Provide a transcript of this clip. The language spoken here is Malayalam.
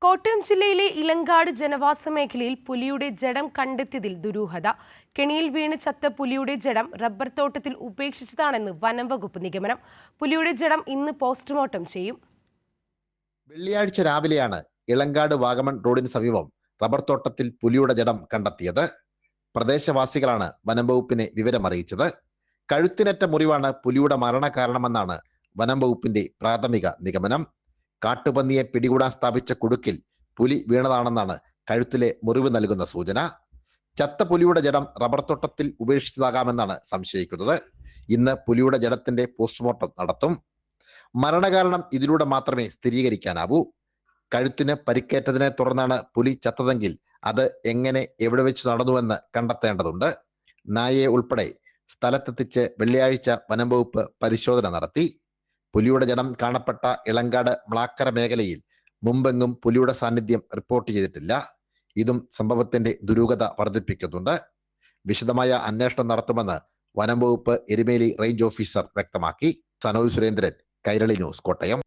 കോട്ടയം ജില്ലയിലെ ഇലങ്കാട് ജനവാസ മേഖലയിൽ പുലിയുടെ ജഡം കണ്ടെത്തിയതിൽ ദുരൂഹത. കെണിയിൽ വീണ് ചത്ത പുലിയുടെ ജഡം റബ്ബർ തോട്ടത്തിൽ ഉപേക്ഷിച്ചതാണെന്ന് വനം വകുപ്പ് നിഗമനം. പുലിയുടെ ജഡം ഇന്ന് പോസ്റ്റ്മോർട്ടം ചെയ്യും. വെള്ളിയാഴ്ച രാവിലെയാണ് ഇളങ്കാട് വാഗമൺ റോഡിന് സമീപം റബ്ബർ തോട്ടത്തിൽ പുലിയുടെ ജഡം കണ്ടെത്തിയത്. പ്രദേശവാസികളാണ് വനം വകുപ്പിനെ വിവരമറിയിച്ചത്. കഴുത്തിനറ്റ മുറിവാണ് പുലിയുടെ മരണകാരണമെന്നാണ് വനം വകുപ്പിന്റെ പ്രാഥമിക നിഗമനം. കാട്ടുപന്നിയെ പിടികൂടാൻ സ്ഥാപിച്ച കുടുക്കിൽ പുലി വീണതാണെന്നാണ് കഴുത്തിലെ മുറിവ് നൽകുന്ന സൂചന. ചത്ത പുലിയുടെ ജഡം റബ്ബർ തോട്ടത്തിൽ ഉപേക്ഷിച്ചതാകാമെന്നാണ് സംശയിക്കുന്നത്. ഇന്ന് പുലിയുടെ ജഡത്തിന്റെ പോസ്റ്റ്മോർട്ടം നടത്തും. മരണകാരണം ഇതിലൂടെ മാത്രമേ സ്ഥിരീകരിക്കാനാവൂ. കഴുത്തിന് പരിക്കേറ്റതിനെ തുടർന്നാണ് പുലി ചത്തതെങ്കിൽ അത് എങ്ങനെ എവിടെ വെച്ച് നടന്നുവെന്ന് കണ്ടെത്തേണ്ടതുണ്ട്. നായയെ ഉൾപ്പെടെ സ്ഥലത്തെത്തിച്ച് വെള്ളിയാഴ്ച വനം വകുപ്പ് പരിശോധന നടത്തി. പുലിയുടെ ജഡം കാണപ്പെട്ട ഇളങ്കാട് മ്ലാക്കര മേഖലയിൽ മുമ്പെങ്ങും പുലിയുടെ സാന്നിധ്യം റിപ്പോർട്ട് ചെയ്തിട്ടില്ല. ഇതും സംഭവത്തിന്റെ ദുരൂഹത വർദ്ധിപ്പിക്കുന്നുണ്ട്. വിശദമായ അന്വേഷണം നടത്തുമെന്ന് വനം വകുപ്പ് എരുമേലി റേഞ്ച് ഓഫീസർ വ്യക്തമാക്കി. സനോജ് സുരേന്ദ്രൻ, കൈരളി ന്യൂസ്, കോട്ടയം.